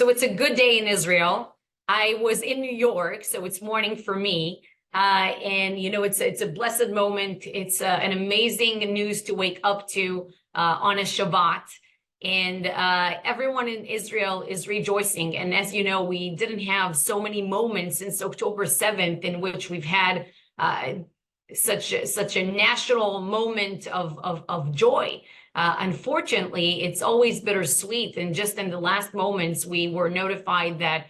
So it's a good day in Israel. I was in New York, so it's morning for me. And it's a blessed moment. It's an amazing news to wake up to on a Shabbat. And everyone in Israel is rejoicing. And as you know, we didn't have so many moments since October 7th in which we've had such a national moment of joy. Unfortunately, it's always bittersweet. And just in the last moments, we were notified that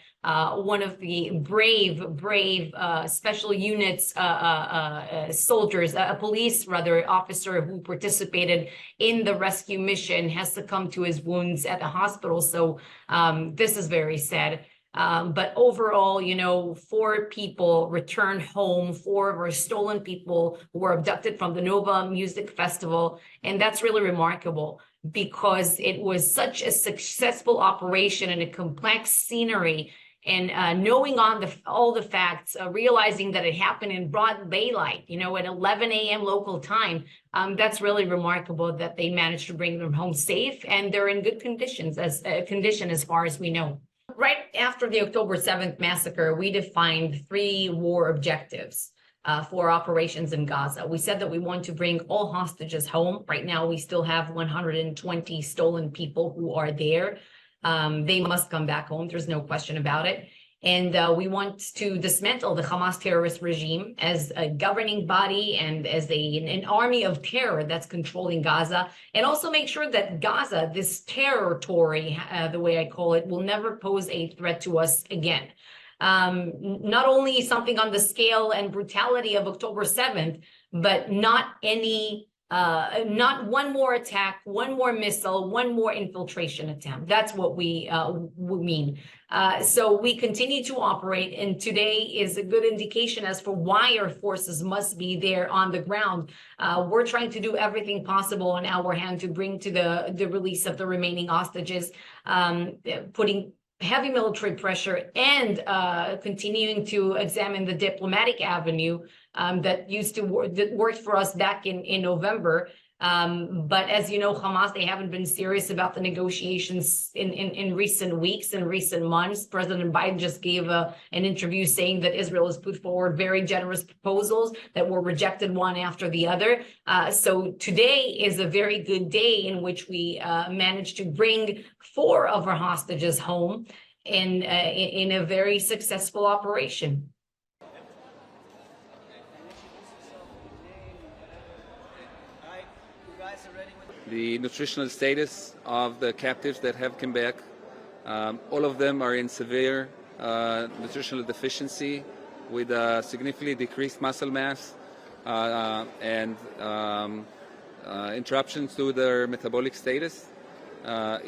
one of the brave special units soldiers, a police rather officer who participated in the rescue mission, has succumbed to his wounds at the hospital. So this is very sad. But overall, 4 people returned home. 4 were stolen people who were abducted from the Nova Music Festival. And that's really remarkable because it was such a successful operation and a complex scenery. And knowing all the facts, realizing that it happened in broad daylight, at 11 a.m. local time, that's really remarkable that they managed to bring them home safe, and they're in good condition as far as we know. Right after the October 7th massacre, we defined 3 war objectives for operations in Gaza. We said that we want to bring all hostages home. Right now, we still have 120 stolen people who are there. They must come back home. There's no question about it. And we want to dismantle the Hamas terrorist regime as a governing body and as an army of terror that's controlling Gaza, and also make sure that Gaza, this territory, the way I call it, will never pose a threat to us again. Not only something on the scale and brutality of October 7th, but not one more attack, one more missile, one more infiltration attempt. That's what we mean. So we continue to operate, and today is a good indication as for why our forces must be there on the ground. We're trying to do everything possible on our hand to bring to the release of the remaining hostages, putting heavy military pressure and continuing to examine the diplomatic avenue that worked for us back in November. But as you know, Hamas, they haven't been serious about the negotiations in recent weeks and recent months. President Biden just gave an interview saying that Israel has put forward very generous proposals that were rejected one after the other. So today is a very good day in which we managed to bring 4 of our hostages home in a very successful operation. The nutritional status of the captives that have come back, all of them are in severe nutritional deficiency with a significantly decreased muscle mass and interruptions to their metabolic status.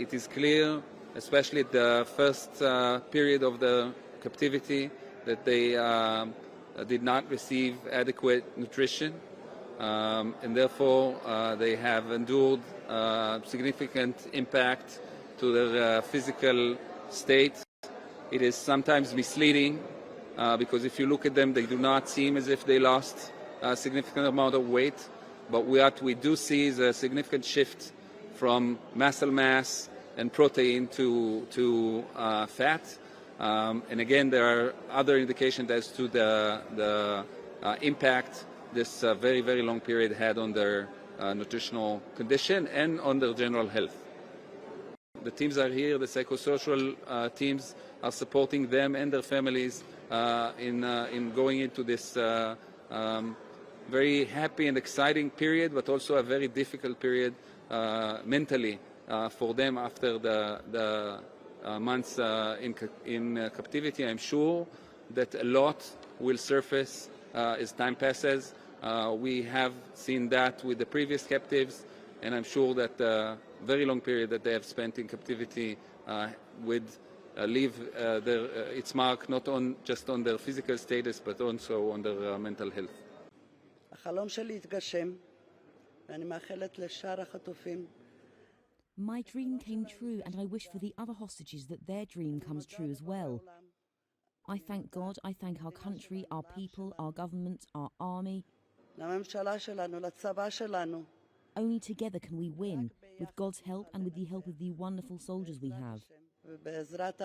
It is clear, especially at the first period of the captivity, that they did not receive adequate nutrition. And therefore they have endured significant impact to their physical state. It is sometimes misleading because if you look at them, they do not seem as if they lost a significant amount of weight. But what we do see is a significant shift from muscle mass and protein to fat. And again, there are other indications as to the impact this very, very long period had on their nutritional condition and on their general health. The teams are here, the psychosocial teams are supporting them and their families in going into this very happy and exciting period, but also a very difficult period mentally for them after the months in captivity. I'm sure that a lot will surface as time passes. We have seen that with the previous captives, and I'm sure that the very long period that they have spent in captivity would leave its mark not just on their physical status, but also on their mental health. החלום שלי התגשם, ואני מאחלת לשאר החטופים. My dream came true, and I wish for the other hostages that their dream comes true as well. I thank God, I thank our country, our people, our government, our army. לממשלה שלנו, לצבא שלנו. Only together can we win, with God's help and with the help of the wonderful soldiers we have. ובעזרת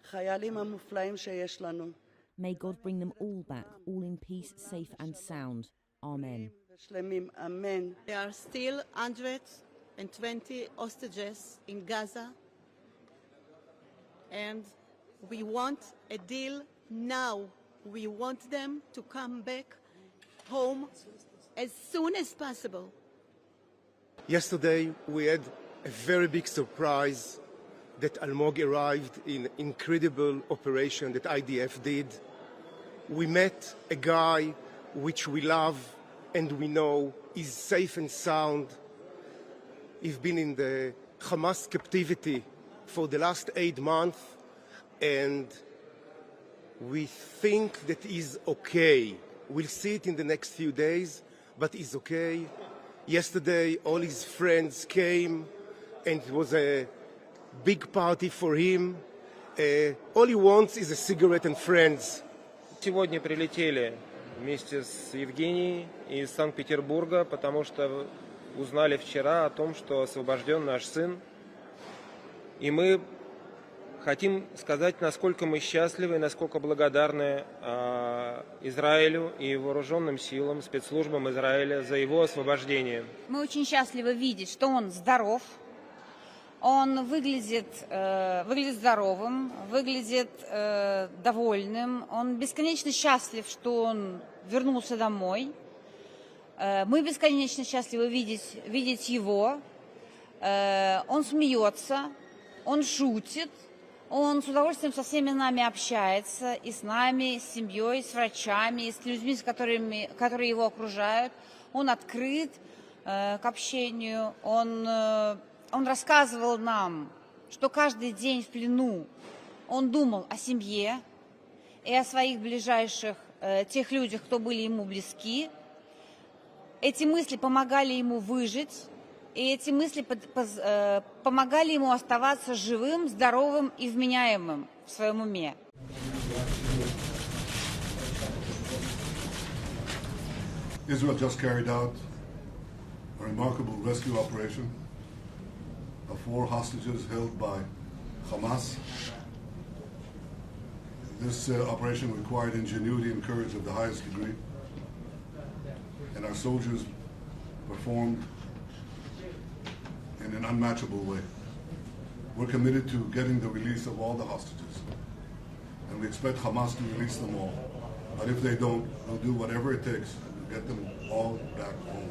החיילים המופלאים שיש לנו. May God bring them all back, all in peace, safe and sound. Amen. ושלמים, אמן. There are still 120 hostages in Gaza, and we want a deal now. We want them to come back home as soon as possible. Yesterday we had a very big surprise that Almog arrived in an incredible operation that IDF did. We met a guy which we love and we know is safe and sound. He's been in the Hamas captivity for the last 8 months, and we think that he's okay. We'll see it in the next few days, but he's okay. Yesterday all his friends came and it was a big party for him. All he wants is a cigarette and friends. Сегодня прилетели вместе с Евгенией из Санкт-Петербурга, потому что узнали вчера о том, что освобожден наш сын. И мы хотим сказать, насколько мы счастливы и насколько благодарны Израилю и вооруженным силам, спецслужбам Израиля за его освобождение. Мы очень счастливы видеть, что он здоров. Он выглядит здоровым, выглядит довольным. Он бесконечно счастлив, что он вернулся домой. Мы бесконечно счастливы видеть его. Он смеется, он шутит, он с удовольствием со всеми нами общается, и с нами, и с семьей, и с врачами, и с людьми, которые его окружают. Он открыт к общению, он рассказывал нам, что каждый день в плену он думал о семье и о своих ближайших, тех людях, кто были ему близки. Эти мысли помогали ему выжить, и эти мысли помогали ему оставаться живым, здоровым и вменяемым в своем уме. Israel just carried out a remarkable rescue operation of 4 hostages held by Hamas. This operation required ingenuity and courage of the highest degree, and our soldiers performed in an unmatchable way. We're committed to getting the release of all the hostages, and we expect Hamas to release them all. But if they don't, we'll do whatever it takes to get them all back home.